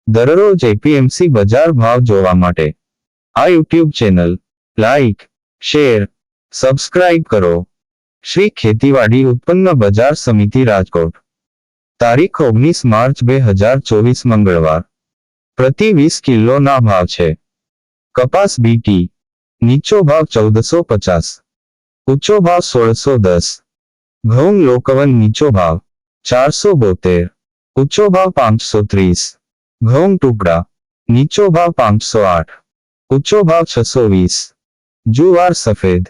દરરોજ એપીએમસી બજાર ભાવ જોવા માટે આ YouTube channel like, share, subscribe કરો. શ્રી ખેતીવાડી ઉત્પન્ન બજાર સમિતિ રાજકોટ. તારીખ 19 માર્ચ 2024 મંગળવાર. પ્રતિ 20 કિલોના ભાવ છે. કપાસ બીટી નીચો ભાવ 1450, ઊંચો ભાવ 1610. ઘઉં લોકવન નીચો ભાવ 472, ઊંચો ભાવ 530. ઘઉં ટુકડા નીચો ભાવ 508, ઊંચો ભાવ 620. જુવાર સફેદ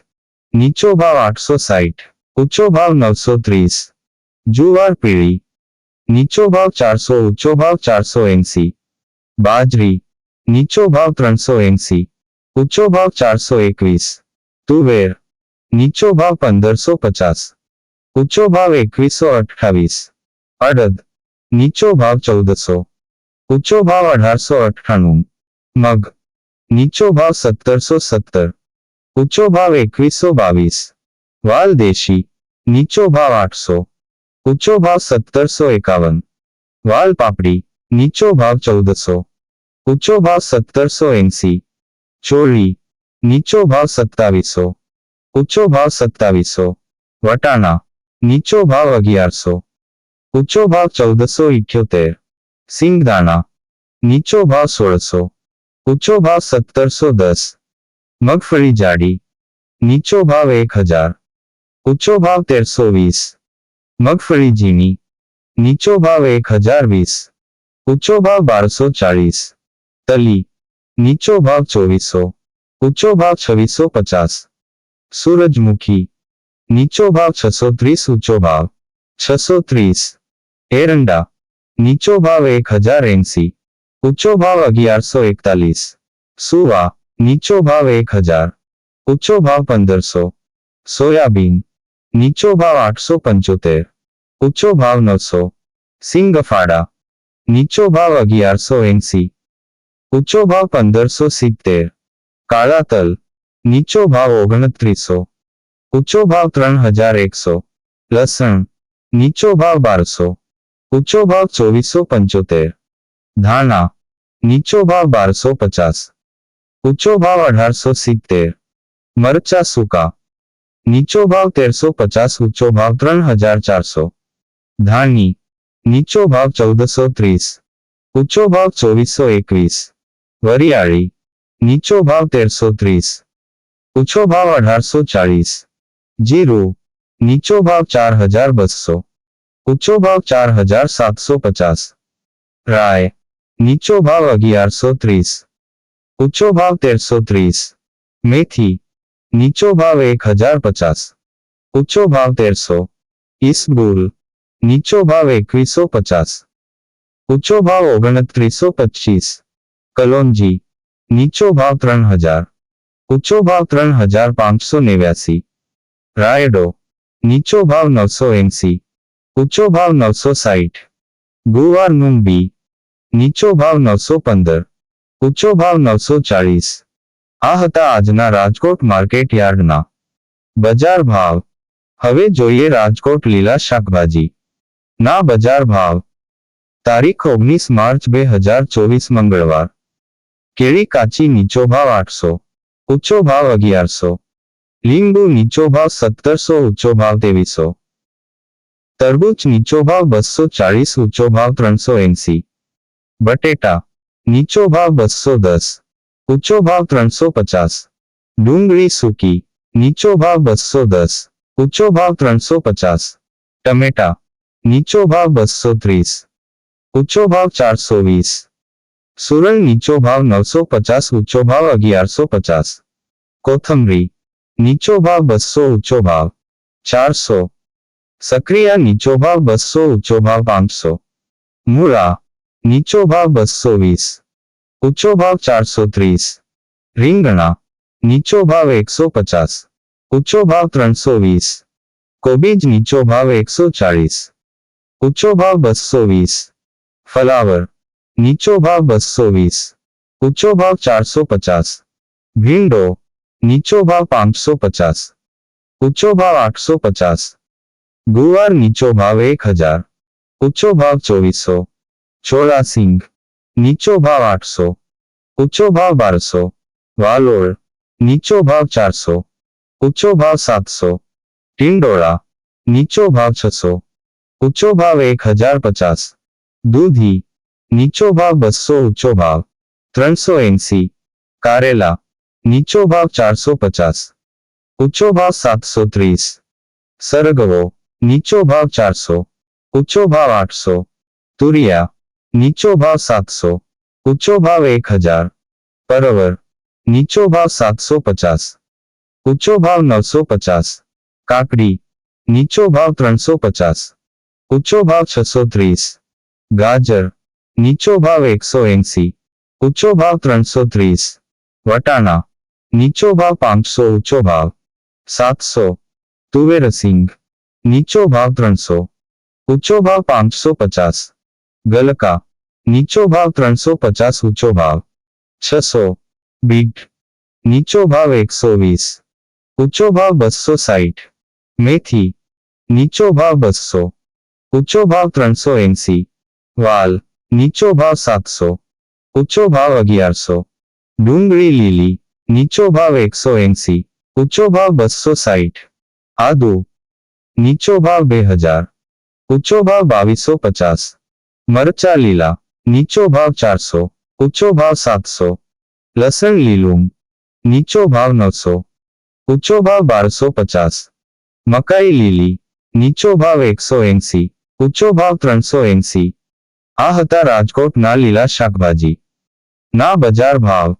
નીચો ભાવ 860, ઊંચો ભાવ 930. જુવાર પીળી નીચો ભાવ 400, ઊંચો ભાવ 480. બાજરી નીચો ભાવ 380, ઊંચો ભાવ 421. તુવેર નીચો ભાવ 1550, ઊંચો ભાવ 2128. અડદ નીચો ભાવ 1400, ઊંચો ભાવ 1898. મગ નીચો ભાવ 1717, ઊંચો ભાવ 2122. વાલ દેશી નીચો ભાવ 800, ઊંચો ભાવ 1751. વાલ પાપડી નીચો ભાવ 1400, ઊંચો ભાવ 1780. ચોળી નીચો ભાવ 2700, ઊંચો ભાવ 2700. વટાણા નીચો ભાવ 1100, ઊંચો ભાવ 1478. સિંગદાણા નીચો ભાવ 1600, ઊંચો ભાવ 1710. મગફળી જાડી નીચો ભાવ 1000, ઊંચો ભાવ 1320. મગફળી ઝીણી નીચો ભાવ 1020, ઊંચો ભાવ 1240. તલી નીચો ભાવ 2400, ઊંચો ભાવ 2650. સૂરજમુખી નીચો ભાવ 630, ઊંચો ભાવ 630. એરંડા નીચો ભાવ 1080, ઊંચો ભાવ 1141. સુવા નીચો ભાવ 1000, ઊંચો ભાવ 1500. સોયાબીન નીચો ભાવ 875, ઊંચો ભાવ 900. સિંગફાડા નીચો ભાવ 1180, ઊંચો ભાવ 1570. કાળા તલ નીચો ભાવ 2900, ઊંચો ભાવ 3100. લસણ નીચો ભાવ 1200, ઊંચો ભાવ 2475. ધાણા નીચો ભાવ 1250, ઊંચો ભાવ 1870. મરચા સૂકા નીચો ભાવ 1350, ઊંચો ભાવ 3400. ધાણી નીચો ભાવ 1430, ઊંચો ભાવ 2421. વરિયાળી નીચો ભાવ 1330, ઊંચો ભાવ 1840. જીરું નીચો ભાવ 4200, ઊંચો ભાવ 4750. રાય નીચો ભાવ 1130, ઊંચો ભાવ 1330. મેથી નીચો ભાવ 1050, ઊંચો ભાવ 1300. ઈસબગુલ નીચો ભાવ 2150, ઊંચો ભાવ 2925. કલોંજી નીચો ભાવ 3000, ઊંચો ભાવ 3589. રાયડો નીચો ભાવ 980, ઊંચો ભાવ 960. ગુવારનું બી નીચો ભાવ 915, ઊંચો ભાવ 940. આ હતા આજના રાજકોટ માર્કેટ યાર્ડના બજાર ભાવ. હવે જોઈએ રાજકોટ લીલા શાકભાજી ના બજાર ભાવ. તારીખ 19 માર્ચ 2024 મંગળવાર. કેળી કાચી નીચો ભાવ 800, ઊંચો ભાવ 1100. લીંબુ નીચો ભાવ 1700, ઊંચો ભાવ 2300. તરબૂચ નીચો ભાવ 240, ઊંચો ભાવ 380. બટેટા નીચો ભાવ 210, ઊંચો ભાવ 350. ડુંગળી સૂકી નીચો ભાવ 210, ઊંચો ભાવ 350. ટમેટા નીચો ભાવ 230, ઊંચો ભાવ 420. સુરણ નીચો ભાવ 950, ઊંચો ભાવ 1150. કોથમરી નીચો ભાવ 200, ઊંચો ભાવ 400. સક્રિયા નીચો ભાવ 200, ઊંચો ભાવ 500. મૂળા નીચો ભાવ 220, ઊંચો ભાવ 430. રીંગણા નીચો ભાવ 150, ઊંચો ભાવ 320. કોબીજ નીચો ભાવ 140, ઊંચો ભાવ 220. ફલાવર નીચો ભાવ 220, ઊંચો ભાવ 450. ભીંડો નીચો ભાવ 550, ઊંચો ભાવ 850. ગુવાર નીચો ભાવ 1000, ઊંચો ભાવ 2400. ચોળાસિંગ નીચો ભાવ 800, ઊંચો ભાવ 1200. વાલોડ, નીચો ભાવ 400, ઊંચો ભાવ 700. ટિંડોળા, નીચો ભાવ 600, ઊંચો ભાવ 1050. દૂધી, નીચો ભાવ 200, ઊંચો ભાવ 380. કારેલા, નીચો ભાવ 450, ઊંચો ભાવ 730. સરગવો, નીચો ભાવ 400, ઊંચો ભાવ 800. તુરિયા, નીચો ભાવ 700, ઊંચો ભાવ 1000. પરવર, નીચો ભાવ 750, ઊંચો ભાવ 950. કાકડી, નીચો ભાવ 350, ઊંચો ભાવ 630. ગાજર, નીચો ભાવ 180, ઊંચો ભાવ 330. વટાણા, નીચો ભાવ 500, ઊંચો ભાવ 700. તુવેર સિંગ, નીચો ભાવ 300, ઊંચો ભાવ 550. ગલકા, નીચો ભાવ 350, ઊંચો ભાવ 600. બીટ, નીચો ભાવ 120, ઊંચો ભાવ 260. મેથી, નીચો ભાવ 200, ઊંચો ભાવ 380. વાલ, નીચો ભાવ 700, ઊંચો ભાવ 1100. ડુંગળી લીલી, નીચો ભાવ 180, ઊંચો ભાવ 260. આદુ, નીચો ભાવ 2000, ઊંચો ભાવ 2250. મરચા લીલા, નીચો ભાવ 400, ઊંચો ભાવ 700. લસણ લીલું, નીચો ભાવ 900, ઊંચો ભાવ 1250. મકાઈ લીલી, નીચો ભાવ 180, ઊંચો ભાવ 380. આ હતા રાજકોટના લીલા શાકભાજી ના બજાર ભાવ.